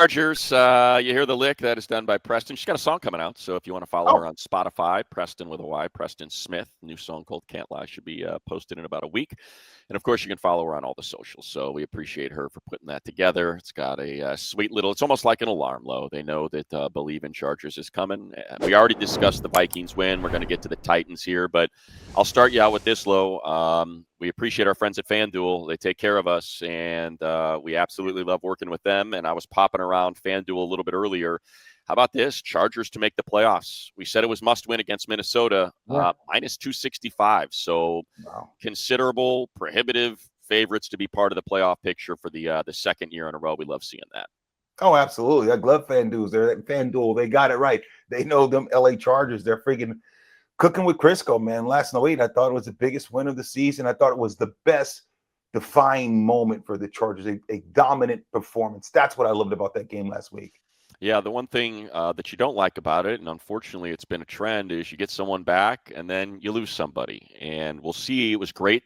Chargers. You hear the lick that is done by Preston. She's got a song coming out, so if you want to follow her on Spotify, Preston with a Y, Preston Smith. New song called Can't Lie should be posted in about a week. And, of course, you can follow her on all the socials. So we appreciate her for putting that together. It's got a sweet little – it's almost like an alarm, Lo. They know that Bleav in Chargers is coming. We already discussed the Vikings win. We're going to get to the Titans here. But I'll start you out with this, Lo. We appreciate our friends at FanDuel. They take care of us, and we absolutely love working with them. And I was popping around FanDuel a little bit earlier. How about this? Chargers to make the playoffs. We said it was must-win against Minnesota, minus 265. So considerable, prohibitive favorites to be part of the playoff picture for the second year in a row. We love seeing that. Oh, absolutely. I love FanDuel. They got it right. They know them LA Chargers. They're freaking cooking with Crisco, man. Last night, I thought it was the biggest win of the season. I thought it was the best defining moment for the Chargers, a dominant performance. That's what I loved about that game last week. Yeah, the one thing that you don't like about it, and unfortunately it's been a trend, is you get someone back and then you lose somebody. And we'll see. It was great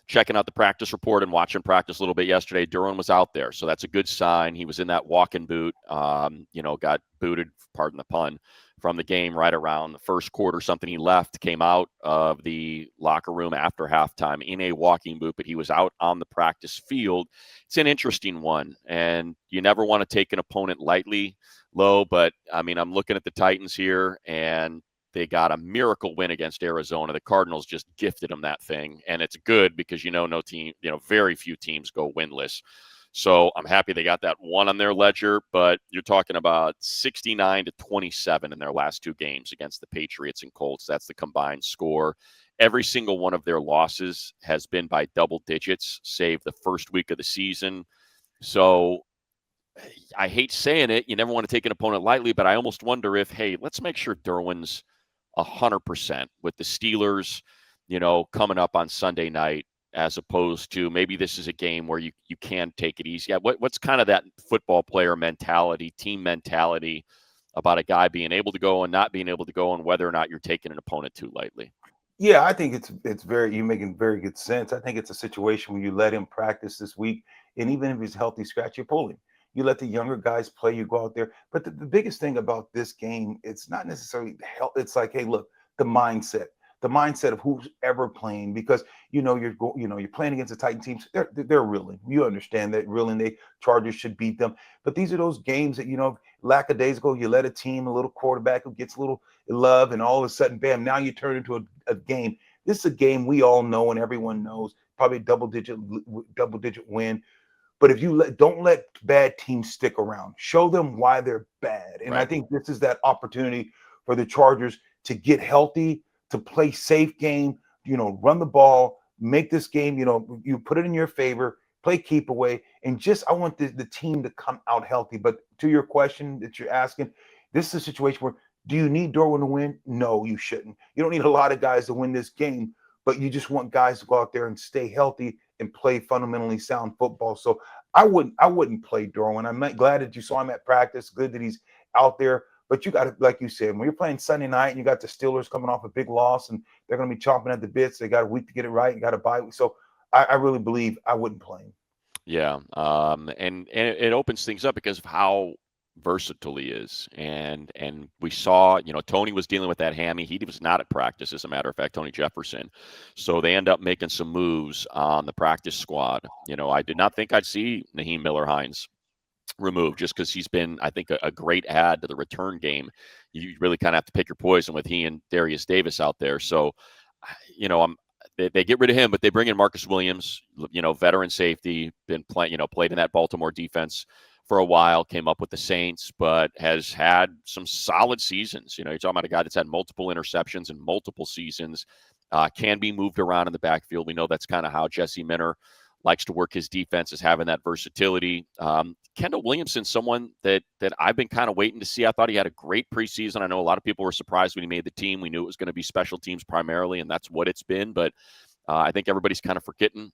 checking out the practice report and watching practice a little bit yesterday. Derwin was out there, so that's a good sign. He was in that walking boot, got booted, pardon the pun, from the game right around the first quarter. Something he left, came out of the locker room after halftime in a walking boot, but he was out on the practice field. It's an interesting one, and you never want to take an opponent lightly, Lo, but I mean, I'm looking at the Titans here, and they got a miracle win against Arizona. The Cardinals just gifted them that thing, and it's good because no team, very few teams go winless. So I'm happy they got that one on their ledger, but you're talking about 69-27 in their last two games against the Patriots and Colts. That's the combined score. Every single one of their losses has been by double digits, save the first week of the season. So I hate saying it. You never want to take an opponent lightly, but I almost wonder if, hey, let's make sure Derwin's 100% with the Steelers, coming up on Sunday night, as opposed to maybe this is a game where you can take it easy. What's kind of that football player mentality, team mentality about a guy being able to go and not being able to go, and whether or not you're taking an opponent too lightly? Yeah, I think you're making very good sense. I think it's a situation where you let him practice this week, and even if he's healthy scratch, you pull him. You let the younger guys play, you go out there. But the biggest thing about this game, it's not necessarily health. It's like, hey, look, the mindset of who's ever playing, because you're playing against the Titan teams. They're reeling. You understand that reeling. The Chargers should beat them. But these are those games that lackadaisical. You let a team, a little quarterback who gets a little love, and all of a sudden, bam! Now you turn into a game. This is a game we all know and everyone knows. Probably double digit win. But if you don't let bad teams stick around, show them why they're bad. And right. I think this is that opportunity for the Chargers to get healthy, to play safe game, run the ball, make this game, you put it in your favor, play keep away, and I want the team to come out healthy. But to your question that you're asking, this is a situation where, do you need Derwin to win? No, you shouldn't. You don't need a lot of guys to win this game, but you just want guys to go out there and stay healthy and play fundamentally sound football. So I wouldn't play Derwin. I'm glad that you saw him at practice. Good that he's out there. But you got to, like you said, when you're playing Sunday night and you got the Steelers coming off a big loss and they're going to be chomping at the bits, they got a week to get it right. You got to bye. So I really Bleav I wouldn't play him. Yeah, and it opens things up because of how versatile he is, and we saw, Tony was dealing with that hammy. He was not at practice, as a matter of fact, Tony Jefferson. So they end up making some moves on the practice squad. I did not think I'd see Naheem Miller-Hines removed, just because he's been, I think, a great add to the return game. You really kind of have to pick your poison with he and Darius Davis out there. So, they get rid of him, but they bring in Marcus Williams, veteran safety, been playing, played in that Baltimore defense for a while, came up with the Saints, but has had some solid seasons. You're talking about a guy that's had multiple interceptions in multiple seasons, can be moved around in the backfield. We know that's kind of how Jesse Minter likes to work his defense, is having that versatility. Kendall Williamson, someone that I've been kind of waiting to see. I thought he had a great preseason. I know a lot of people were surprised when he made the team. We knew it was going to be special teams primarily, and that's what it's been. But I think everybody's kind of forgetting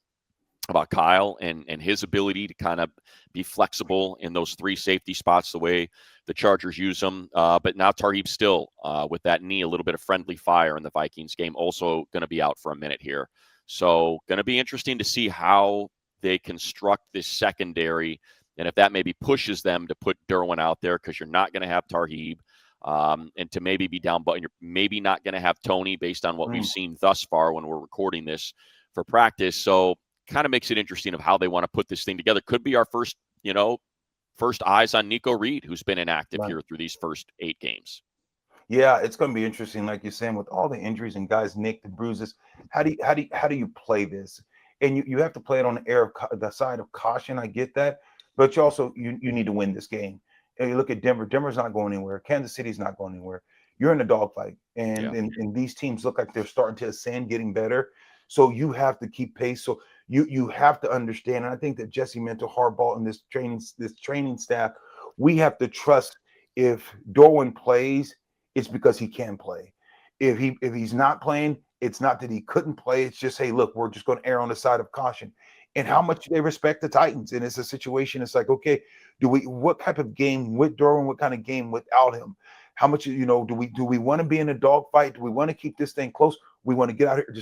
about Kyle and his ability to kind of be flexible in those three safety spots the way the Chargers use them. But now Tarheeb Still, with that knee, a little bit of friendly fire in the Vikings game, also going to be out for a minute here. So going to be interesting to see how they construct this secondary And if that maybe pushes them to put Derwin out there because you're not going to have Tarheeb, and to maybe be down, but you're maybe not going to have Tony based on what we've seen thus far when we're recording this for practice. So kind of makes it interesting of how they want to put this thing together. Could be our first, first eyes on Nico Reed, who's been inactive here through these first 8 games. Yeah, it's going to be interesting, like you're saying, with all the injuries and guys nicked, the bruises. How do you play this? And you have to play it on the side of caution. I get that, but you need to win this game. And you look at Denver. Denver's not going anywhere. Kansas City's not going anywhere. You're in a dogfight, and these teams look like they're starting to ascend, getting better. So you have to keep pace. So you have to understand. And I think that Jesse Mental, Harbaugh, and this training staff, we have to trust if Derwin plays, it's because he can play. If he's not playing, it's not that he couldn't play. It's just, hey, look, we're just going to err on the side of caution. And how much they respect the Titans. And it's a situation. It's like, okay, what type of game with Derwin? What kind of game without him? How much, do we want to be in a dogfight? Do we want to keep this thing close? We want to get out here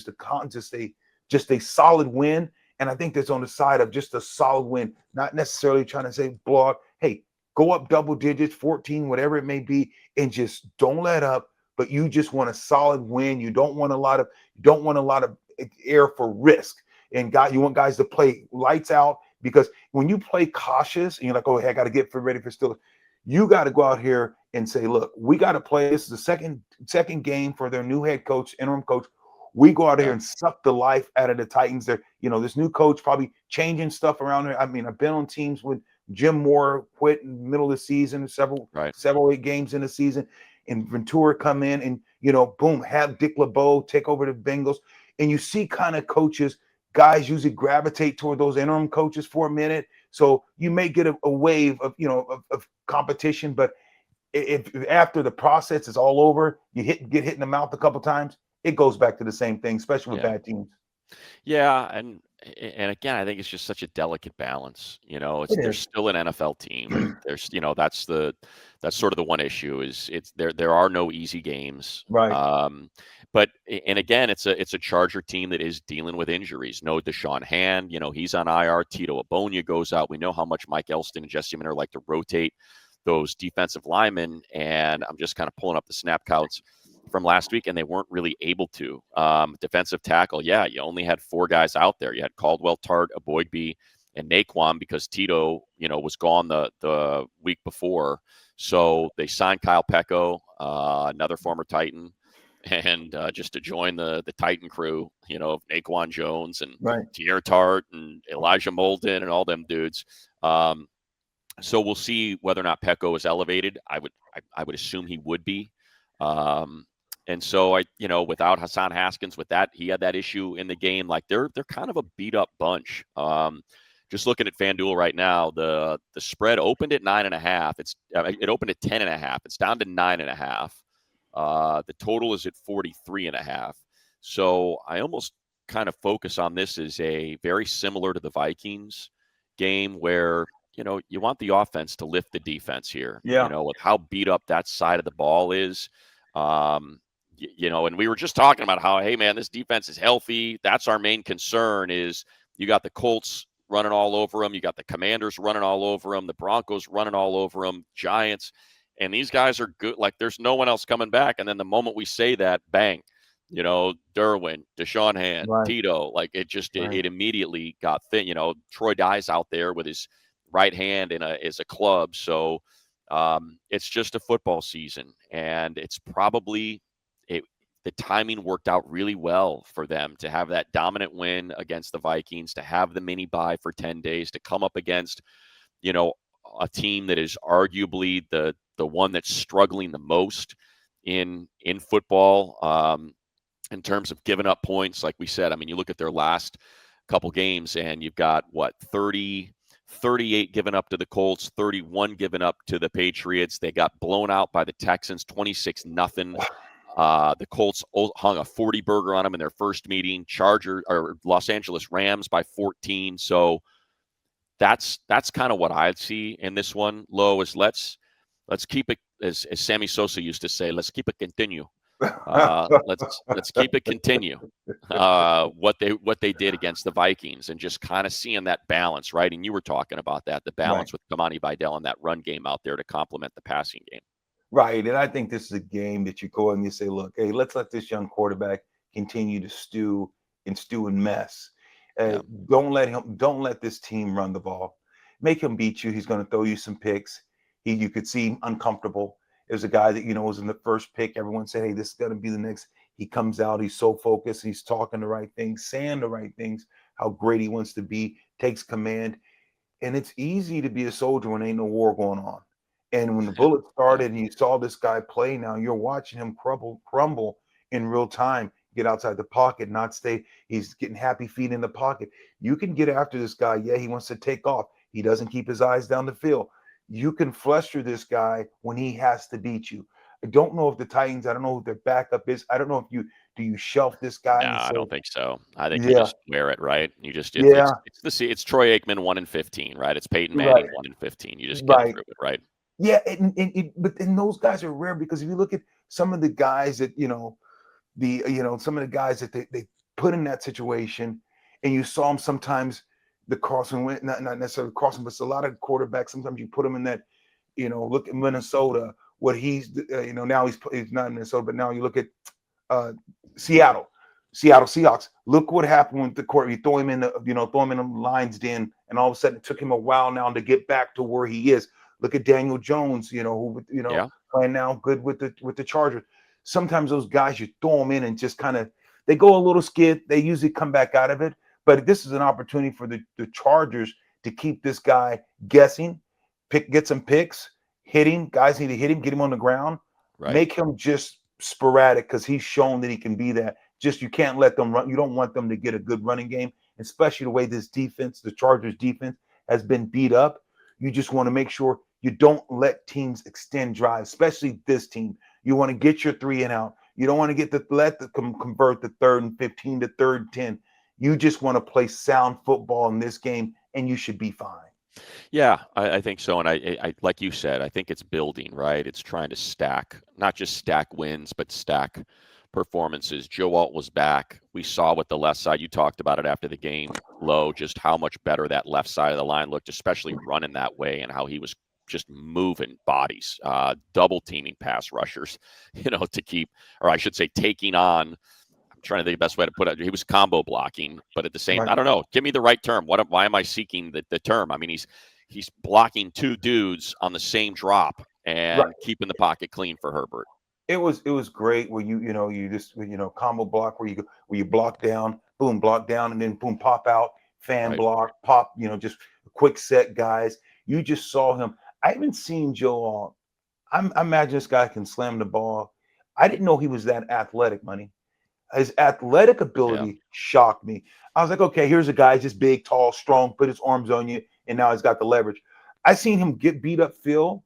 just a solid win. And I think that's on the side of just a solid win, not necessarily trying to say blow out. Hey, go up double digits, 14, whatever it may be, and just don't let up. But you just want a solid win. You don't want a lot of air for risk. And you want guys to play lights out, because when you play cautious and you're like, oh, hey, I got to get ready for Steelers, you got to go out here and say, look, we got to play. This is the second game for their new head coach, interim coach. We go out here and suck the life out of the Titans. They're, this new coach probably changing stuff around there. I mean, I've been on teams with Jim Moore quit in the middle of the season, several 8 games in the season, and Ventura come in and, boom, have Dick LeBeau take over the Bengals. And you see kind of coaches, guys usually gravitate toward those interim coaches for a minute. So you may get a wave of, of competition, but if after the process is all over, you get hit in the mouth a couple times, it goes back to the same thing, especially with bad teams. Yeah, and again, I think it's just such a delicate balance. They're still an NFL team. There's, that's sort of the one issue is there are no easy games. Right. But and again, it's a Charger team that is dealing with injuries. No Deshaun Hand, he's on IR. Tito Abonia goes out. We know how much Mike Elston and Jesse Minter like to rotate those defensive linemen, and I'm just kind of pulling up the snap counts from last week, and they weren't really able to. Defensive tackle, you only had 4 guys out there. You had Caldwell, Tart, Aboigbe, and Naquan because Tito, was gone the week before. So they signed Kyle Pecco, another former Titan, and just to join the Titan crew, of Naquan Jones and Tier Tart and Elijah Molden and all them dudes. So we'll see whether or not Pecco is elevated. I would assume he would be. And so without Hassan Haskins, he had that issue in the game. Like they're kind of a beat up bunch. Just looking at FanDuel right now, the spread opened at 9.5. It opened at 10.5. It's down to 9.5. The total is at 43.5. So I almost kind of focus on this as a very similar to the Vikings game where, you want the offense to lift the defense here. With how beat up that side of the ball is. And we were just talking about how, hey, man, this defense is healthy. That's our main concern is you got the Colts running all over them. You got the Commanders running all over them. The Broncos running all over them. Giants. And these guys are good. Like there's no one else coming back. And then the moment we say that, bang, Derwin, Deshaun Hand, Tito, like it immediately got thin. Troy Dye's out there with his right hand as a club. So it's just a football season. And it's probably the timing worked out really well for them to have that dominant win against the Vikings, to have the mini bye for 10 days, to come up against, a team that is arguably the one that's struggling the most in football in terms of giving up points. Like we said, I mean, you look at their last couple games and you've got 38 given up to the Colts, 31 given up to the Patriots. They got blown out by the Texans, 26-0. The Colts hung a 40 burger on them in their first meeting. Los Angeles Rams by 14. So that's kind of what I'd see in this one. Low is let's keep it, as Sammy Sosa used to say, let's keep it continue. Let's keep it continue. What they did against the Vikings and just kind of seeing that balance, right? And you were talking about that, the Right. balance with Kamani Vidal and that run game out there to complement the passing game. Right. And I think this is a game that you go and you say, look, hey, let's let this young quarterback continue to stew and mess. Uh, Yeah, don't let this team run the ball. Make him beat you. He's going to throw you some picks. You could see him uncomfortable. There's a guy that, was in the first pick. Everyone said, hey, this is going to be the next. He comes out. He's so focused. He's talking the right things, saying the right things, how great he wants to be, takes command. And it's easy to be a soldier when ain't no war going on. And when the bullet yeah, started and you saw this guy play now, you're watching him crumble in real time, get outside the pocket, not stay. He's getting happy feet in the pocket. You can get after this guy. Yeah, he wants to take off. He doesn't keep his eyes down the field. You can fluster this guy when he has to beat you. I don't know if the Titans, I don't know who their backup is. I don't know if you shelf this guy no, and I say, don't think so. I think you yeah, just wear it, right? You just yeah, it's Troy Aikman 1-15, right? It's Peyton Manning right, 1-15. You just get right. through it, right? Yeah, but those guys are rare because if you look at some of the guys that some of the guys that they put in that situation, and you saw them sometimes the crossing went not necessarily crossing, but it's a lot of quarterbacks. Sometimes you put them in that, look at Minnesota, what now he's not in Minnesota, but now you look at uh, Seattle, Seattle Seahawks. Look what happened with the court. You throw him in throw him in the lines den, and all of a sudden it took him a while now to get back to where he is. Look at Daniel Jones, who Yeah. playing now good with the Chargers. Sometimes those guys you throw them in and just kind of they go a little skid. They usually come back out of it. But this is an opportunity for the Chargers to keep this guy guessing, get some picks, hit him. Guys need to hit him, get him on the ground, Right. make him just sporadic because he's shown that he can be that. Just you can't let them run. You don't want them to get a good running game, especially the way this defense, the Chargers defense, has been beat up. You just want to make sure you don't let teams extend drives, especially this team. You want to get your 3 and out. You don't want to convert the 3rd and 15 to 3rd and 10. You just want to play sound football in this game, and you should be fine. Yeah, I think so. And I, like you said, I think it's building, right? It's trying to stack, not just stack wins, but stack performances. Joe Alt was back. We saw what the left side, you talked about it after the game, Low, just how much better that left side of the line looked, especially running that way and how he was just moving bodies, double teaming pass rushers, to keep, or I should say, taking on. I'm trying to think the best way to put it. He was combo blocking, but at the same, Right. I don't know. Give me the right term. Why am I seeking the term? I mean, he's blocking two dudes on the same drop Right. and keeping the pocket clean for Herbert. It was great where you just combo block where you block down, boom, block down, and then boom, pop out, fan Right. block, pop, just quick set guys. You just saw him. I haven't seen Joe. I imagine this guy can slam the ball. I didn't know he was that athletic, money. His athletic Yeah. ability shocked me. I was like, okay, here's a guy just big, tall, strong, put his arms on you, and now he's got the leverage. I seen him get beat up, Phil,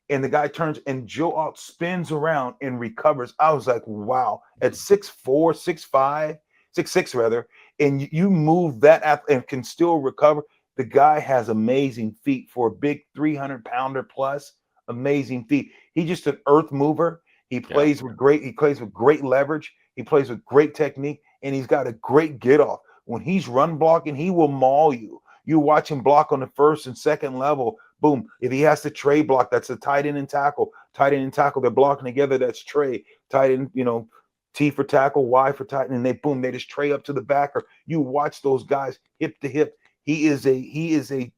and the guy turns and Joe out spins around and recovers. I was like, wow, at 6'4", 6'5", 6'6" rather, and you move that and can still recover. The guy has amazing feet for a big 300-pounder plus. Amazing feet. He's just an earth mover. Yeah. He plays with great leverage. He plays with great technique, and he's got a great get off. When he's run blocking, he will maul you. You watch him block on the first and second level. Boom. If he has to trade block, that's a tight end and tackle. Tight end and tackle, they're blocking together. That's trade. Tight end, T for tackle, Y for tight end, and they just tray up to the backer. You watch those guys hip to hip. He is a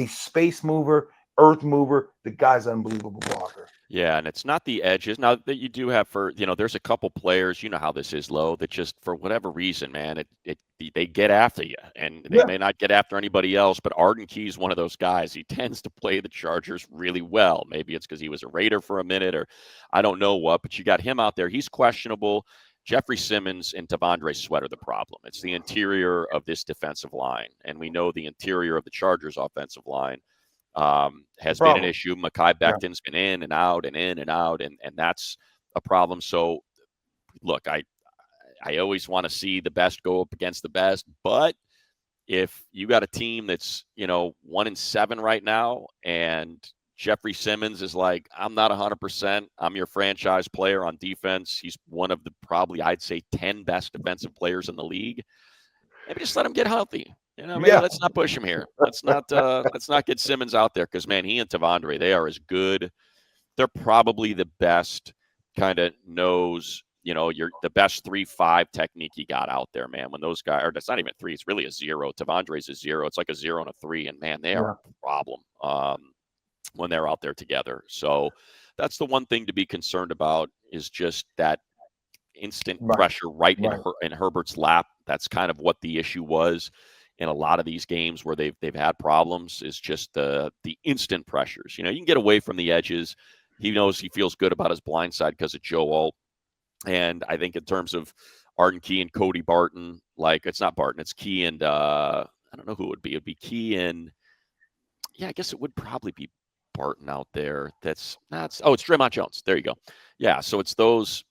space mover, earth mover. The guy's an unbelievable blocker. Yeah, and it's not the edges. Now that you do have there's a couple players, you know how this is, Low, that just for whatever reason, man, they get after you, and they Yeah. may not get after anybody else. But Arden Key's one of those guys. He tends to play the Chargers really well. Maybe it's because he was a Raider for a minute, or I don't know what. But you got him out there. He's questionable. Jeffrey Simmons and Tavondre Sweat are the problem. It's the interior of this defensive line, and we know the interior of the Chargers' offensive line The has been an problem. issue. Mekhi Yeah. Becton's been in and out and in and out, and that's a problem. So, look, I always want to see the best go up against the best, but if you got a team that's 1-7 right now, and Jeffrey Simmons is like, I'm not 100%. I'm your franchise player on defense. He's one of the probably, I'd say, 10 best defensive players in the league. Maybe just let him get healthy. Maybe Yeah, let's not push him here. Let's not get Simmons out there because, man, he and Tavondre, they are as good. They're probably the best kind of knows, you're the best 3-5 technique you got out there, man. When those guys, or that's not even three, it's really a zero. Tavondre's a zero. It's like a 0 and a 3, and man, they are yeah, a problem when they're out there together. So that's the one thing to be concerned about is just that instant right, pressure right in right. in Herbert's lap. That's kind of what the issue was in a lot of these games where they've had problems is just the instant pressures. You can get away from the edges. He knows he feels good about his blind side because of Joe Alt. And I think in terms of Arden Key and Cody Barton, like it's not Barton, it's Key and I don't know who it would be. It'd be Key and yeah, I guess it would probably be Barton out there. It's Draymond Jones. There you go. Yeah, so it's those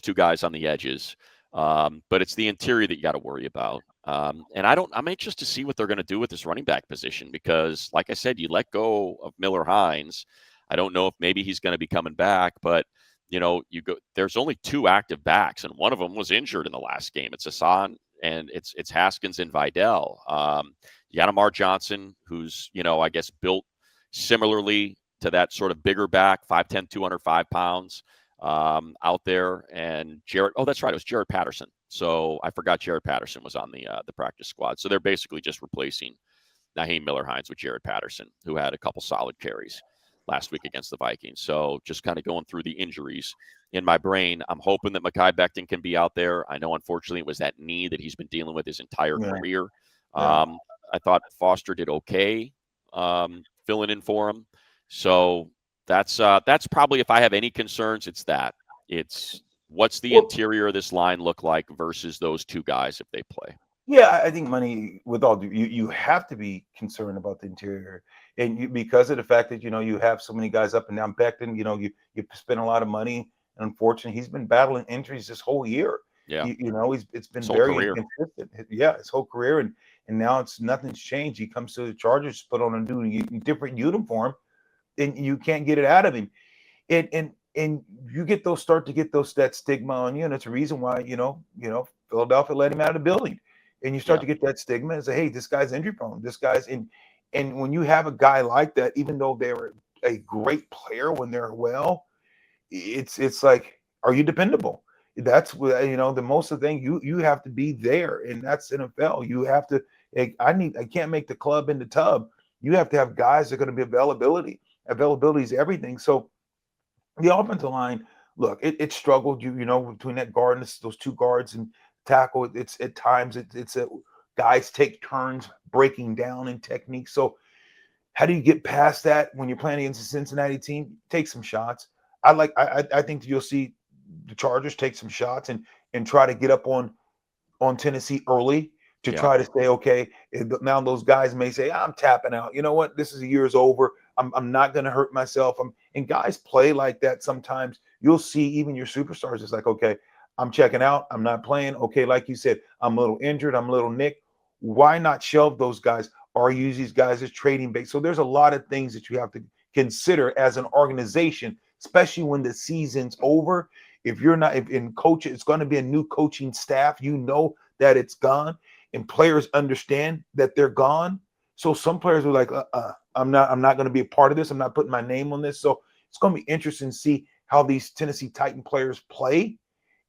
two guys on the edges. But it's the interior that you got to worry about. And I'm anxious to see what they're going to do with this running back position because, like I said, you let go of Miller Hines. I don't know if maybe he's going to be coming back, but you go. There's only two active backs, and one of them was injured in the last game. It's Hassan and it's Haskins and Vidal. You got Amar Johnson, who's I guess built similarly to that sort of bigger back, 5'10", 205 pounds out there. And Jared, oh, that's right, it was Jared Patterson. So I forgot Jared Patterson was on the practice squad. So they're basically just replacing Naheem Miller-Hines with Jared Patterson, who had a couple solid carries last week against the Vikings. So just kind of going through the injuries in my brain. I'm hoping that Mekhi Becton can be out there. I know, unfortunately, it was that knee that he's been dealing with his entire Yeah, career. yeah. I thought Foster did okay filling in for him. So that's probably, if I have any concerns, it's that. It's what's the Well, interior of this line look like versus those two guys if they play. yeah, I think money. With all due, you have to be concerned about the interior, and because of the fact that you have so many guys up and down. Becton, you spend a lot of money, and unfortunately, he's been battling injuries this whole year. Yeah, It's his been whole very career. inconsistent. Yeah, his whole career, and now nothing's changed. He comes to the Chargers, put on a different uniform, and you can't get it out of him. And you start to get that stigma on you, and it's a reason why Philadelphia let him out of the building, and you start Yeah, to get that stigma and say, hey, this guy's injury prone. This guy's in, and when you have a guy like that, even though they're a great player when they're well, it's like, are you dependable? That's what the most of the thing you have to be there, and that's NFL. You have to. I can't make the club in the tub. You have to have guys that are going to be availability. Availability is everything. So the offensive line, look, it struggled. Between that guard and those two guards and tackle. It's at times it's a guys take turns breaking down in technique. So how do you get past that when you're playing against a Cincinnati team? Take some shots. I think you'll see the Chargers take some shots and try to get up on Tennessee early to yeah, try to say, okay, now those guys may say, I'm tapping out. You know what? This is a year's over. I'm not going to hurt myself. And guys play like that sometimes. You'll see even your superstars. It's like, okay, I'm checking out. I'm not playing. Okay, like you said, I'm a little injured. I'm a little nicked. Why not shelve those guys or use these guys as trading bait? So there's a lot of things that you have to consider as an organization, especially when the season's over. If you're not if in coach, it's going to be a new coaching staff. That it's gone, and players understand that they're gone. So some players are like, I'm not going to be a part of this. I'm not putting my name on this. So it's going to be interesting to see how these Tennessee Titan players play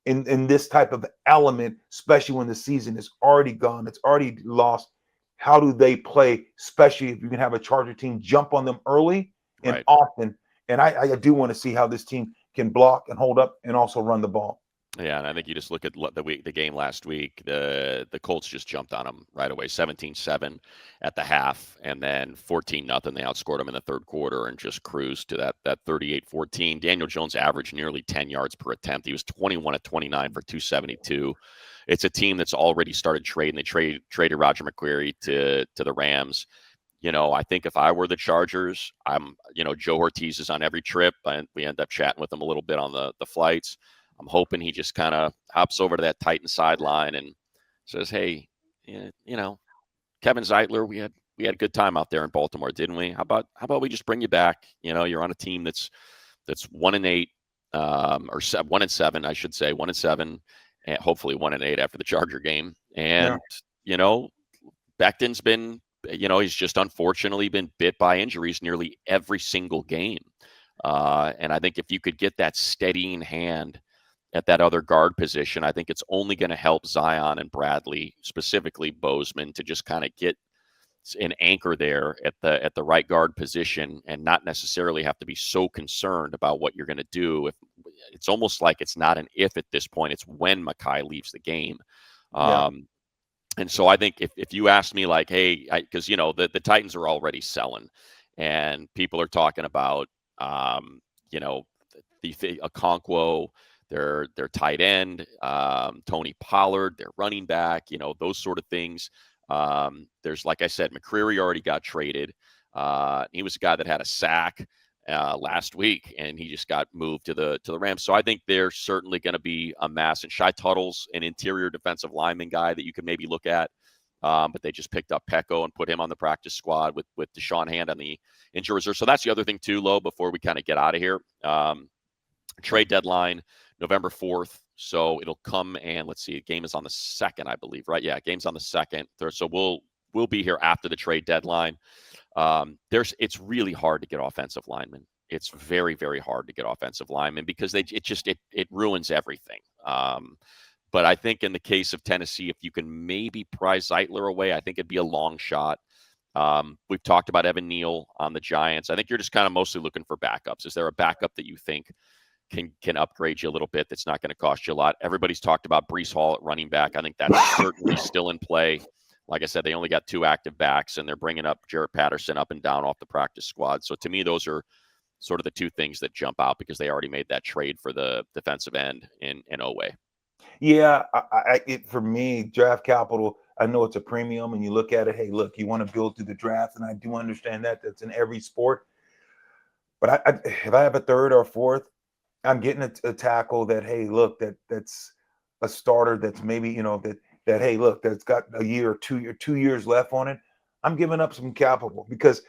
in this type of element, especially when the season is already gone, it's already lost. How do they play, especially if you can have a Charger team jump on them early and right. often? And I do want to see how this team can block and hold up and also run the ball. Yeah, and I think you just look at the game last week. The Colts just jumped on them right away, 17-7 at the half, and then 14-0. They outscored them in the third quarter and just cruised to that 38-14. Daniel Jones averaged nearly 10 yards per attempt. He was 21 of 29 for 272. It's a team that's already started trading. They traded Roger McQuarrie to the Rams. I think if I were the Chargers, Joe Ortiz is on every trip, and we end up chatting with him a little bit on the flights. I'm hoping he just kind of hops over to that Titan sideline and says, "Hey, Kevin Zeitler, we had we had a good time out there in Baltimore, didn't we? How about we just bring you back? You're on a team that's 1-8, or 1-7, I should say, 1-7, and hopefully 1-8 after the Charger game. Yeah, And you know, Becton's been, he's just unfortunately been bit by injuries nearly every single game. And I think if you could get that steadying hand at that other guard position, I think it's only going to help Zion and Bradley, specifically Bozeman, to just kind of get an anchor there at the right guard position and not necessarily have to be so concerned about what you're going to do. If it's almost like it's not an if at this point, it's when Mekhi leaves the game. yeah, And so I think if you ask me, like, hey, because the Titans are already selling, and people are talking about you know the Okonkwo, their tight end, Tony Pollard, their running back, those sort of things. There's, like I said, McCreary already got traded. He was a guy that had a sack last week, and he just got moved to the Rams. So I think there's certainly going to be a mass. And Shy Tuttle's an interior defensive lineman guy that you could maybe look at. But they just picked up Pecco and put him on the practice squad with Deshaun Hand on the injury reserve. So that's the other thing too, Lo, before we kind of get out of here. Trade deadline, November 4th. So it'll come, and let's see, the game is on the 2nd, I believe, right? Yeah, game's on the 2nd. So we'll be here after the trade deadline. It's really hard to get offensive linemen. It's very, very hard to get offensive linemen because it ruins everything. But I think in the case of Tennessee, if you can maybe pry Zeitler away, I think it'd be a long shot. We've talked about Evan Neal on the Giants. I think you're just kind of mostly looking for backups. Is there a backup that you think can upgrade you a little bit that's not going to cost you a lot? Everybody's talked about Breece Hall at running back. I think that's certainly still in play. Like I said, they only got 2 active backs, and they're bringing up Jarrett Patterson up and down off the practice squad. So to me, those are sort of the 2 things that jump out because they already made that trade for the defensive end in Oweh. yeah. For me, draft capital, I know it's a premium, and you look at it. Hey, look, you want to build through the draft, and I do understand that. That's in every sport. But if I have a third or fourth, I'm getting a tackle that, hey, look, that's a starter that's maybe, that hey, look, that's got a year or 2 years left on it. I'm giving up some capital because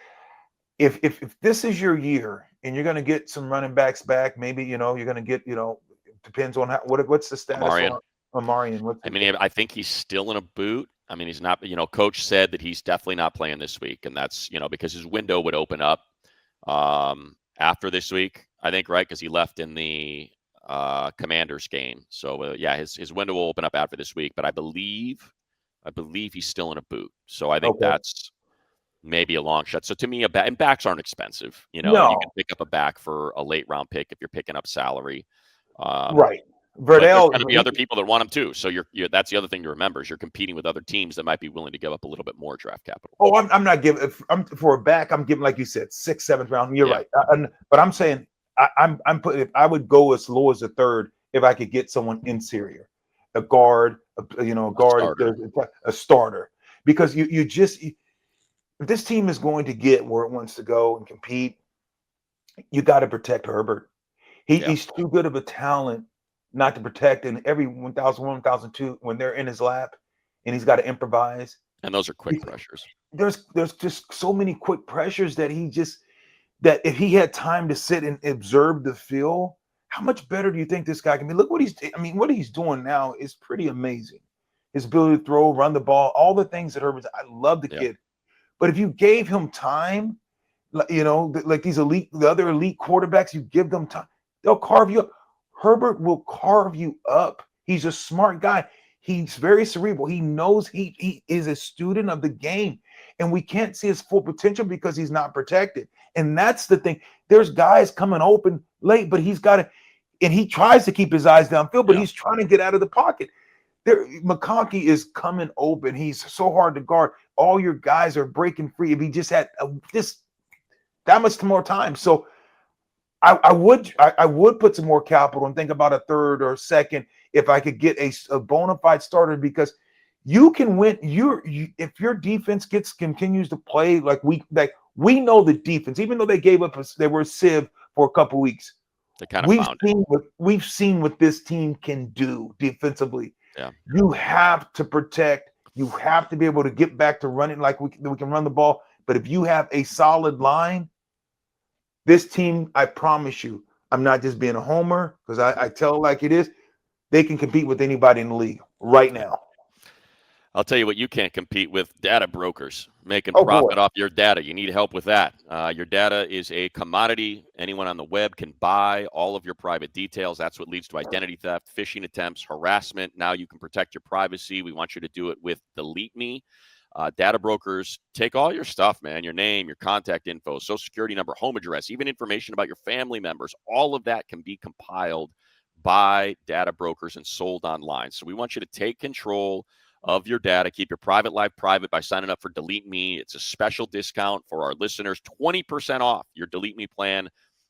if this is your year and you're going to get some running backs back, maybe you're going to get, depends on what's the status Amarian. on Amarian. I think he's still in a boot. I mean, he's not. Coach said that he's definitely not playing this week, and that's because his window would open up after this week, I think, right? Because he left in the Commanders game. So yeah, his window will open up after this week. But I believe he's still in a boot. So I think that's maybe a long shot. So to me, and backs aren't expensive. You can pick up a back for a late round pick if you're picking up salary. Right. But there's going to be other people that want him too. So that's the other thing to remember is you're competing with other teams that might be willing to give up a little bit more draft capital. Oh, I'm not giving. For a back, I'm giving, like you said, 6th, 7th round. You're right. But I'm saying I'm putting. If I would go as low as a third if I could get someone interior, a guard, a starter, because if this team is going to get where it wants to go and compete, you got to protect Herbert. He's too good of a talent not to protect. And every 1,001, 1,002, when they're in his lap, and he's got to improvise. And those are quick pressures. There's just so many quick pressures that that if he had time to sit and observe the field, how much better do you think this guy can be? Look what he's doing now is pretty amazing. His ability to throw, run the ball, all the things that Herbert's. I love the kid, but if you gave him time, like the other elite quarterbacks, you give them time, they'll carve you up. Herbert will carve you up. He's a smart guy. He's very cerebral. He knows he is a student of the game, and we can't see his full potential because he's not protected. And that's the thing. There's guys coming open late, but he's got to, and he tries to keep his eyes downfield, but he's trying to get out of the pocket. McConkey is coming open. He's so hard to guard. All your guys are breaking free. If he just had that much more time, so I would put some more capital and think about a third or second if I could get a bona fide starter, because you can win. If your defense continues to play like we know the defense, even though they gave up, they were a sieve for a couple weeks. They kind of we've seen what this team can do defensively. Yeah. You have to protect You have to be able to get back to running like we can run the ball. But if you have a solid line, this team, I promise you, I'm not just being a homer because I tell it like it is. They can compete with anybody in the league right now. I'll tell you what you can't compete with: data brokers making Oh boy. profit off your data. You need help with that. Your data is a commodity. Anyone on the web can buy all of your private details. That's what leads to identity theft, phishing attempts, harassment. Now you can protect your privacy. We want you to do it with Delete Me. Data brokers take all your stuff, man, your name, your contact info, social security number, home address, even information about your family members. All of that can be compiled by data brokers and sold online. So we want you to take control of your data. Keep your private life private by signing up for Delete Me. It's a special discount for our listeners, 20% off your Delete Me plan.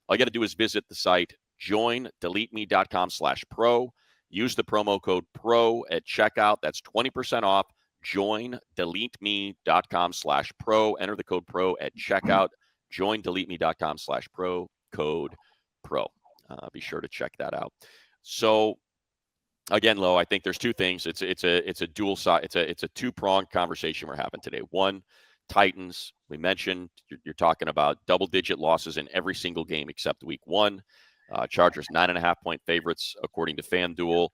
All you got to do is visit the site, joindeleteme.com/pro. Use the promo code PRO at checkout. That's 20% off. Joindeleteme.com/pro. Enter the code PRO at checkout. Joindeleteme.com/pro. Code PRO. Be sure to check that out. So, again, Lo, I think there's two things. It's a dual side. It's a two-pronged conversation we're having today. One, Titans. We mentioned you're talking about double-digit losses in every single game except week one. Chargers 9.5-point favorites according to FanDuel.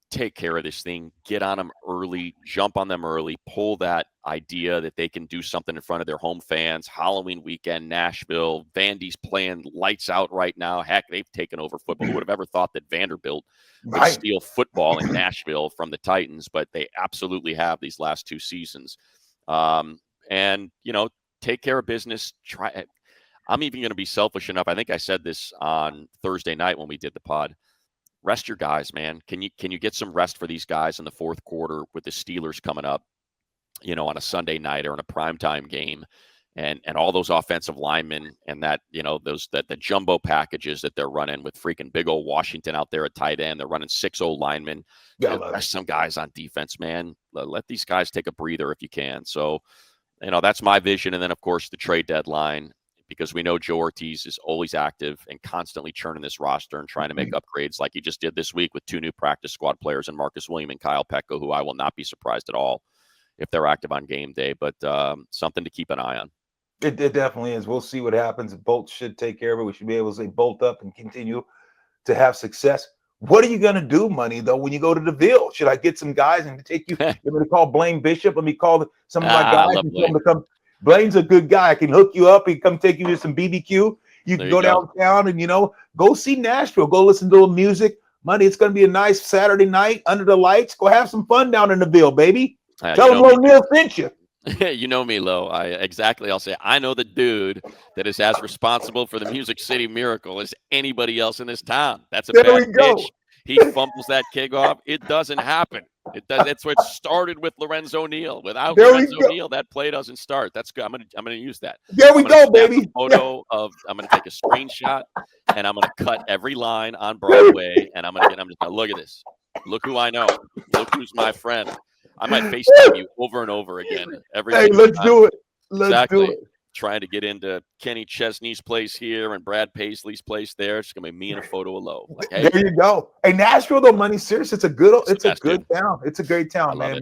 Take care of this thing. Get on them early. Jump on them early. Pull that idea that they can do something in front of their home fans. Halloween weekend, Nashville. Vandy's playing lights out right now. Heck, they've taken over football. Who would have ever thought that Vanderbilt would steal football in Nashville from the Titans? But they absolutely have these last two seasons. And, take care of business. I'm even going to be selfish enough. I think I said this on Thursday night when we did the pod. Rest your guys, man. Can you get some rest for these guys in the fourth quarter with the Steelers coming up, on a Sunday night or in a primetime game, and all those offensive linemen and that, the jumbo packages that they're running with freaking big old Washington out there at tight end. They're running 6 linemen. Rest some guys on defense, man. Let these guys take a breather if you can. So, that's my vision. And then, of course, the trade deadline, because we know Joe Ortiz is always active and constantly churning this roster and trying to make upgrades like he just did this week with 2 new practice squad players in Marcus William and Kyle Peko, who I will not be surprised at all if they're active on game day, but something to keep an eye on. It definitely is. We'll see what happens. Bolt should take care of it. We should be able to say bolt up and continue to have success. What are you going to do, Money, though, when you go to the Ville? Should I get some guys and take you? Let me call Blaine Bishop. Let me call some of my guys and tell them to come. Blaine's a good guy. I can hook you up. He can come take you to some BBQ. You can go downtown and, go see Nashville. Go listen to a little music. Money, it's going to be a nice Saturday night under the lights. Go have some fun down in the Ville, baby. Tell them Lorenzo Neal sent you. You know me, Lo. I'll say I know the dude that is as responsible for the Music City Miracle as anybody else in this town. That's a bad pitch. He fumbles that kick off. It doesn't happen. It does. That's what started with Lorenzo Neal. Without Lorenzo Neal, that play doesn't start. That's good. I'm gonna use that. There we go, baby. I'm gonna take a screenshot and I'm gonna cut every line on Broadway and I'm just gonna look at this. Look who I know. Look who's my friend. I might FaceTime you over and over again. Let's do it. Let's do it. Trying to get into Kenny Chesney's place here and Brad Paisley's place there. It's gonna be me in a photo of Lo. Like, hey, there you go. Hey, Nashville, though, Money, serious. It's a good town. It's a great town, man.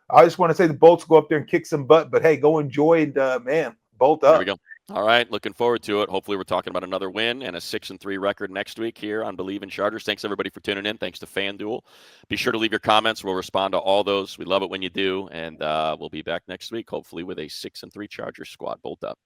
I just want to say the Bolts go up there and kick some butt, but hey, go enjoy and man, bolt up. There we go. All right, looking forward to it. Hopefully we're talking about another win and a 6-3 record next week here on Bleav in Chargers. Thanks, everybody, for tuning in. Thanks to FanDuel. Be sure to leave your comments. We'll respond to all those. We love it when you do, and we'll be back next week, hopefully with a 6-3 Chargers squad. Bolt up.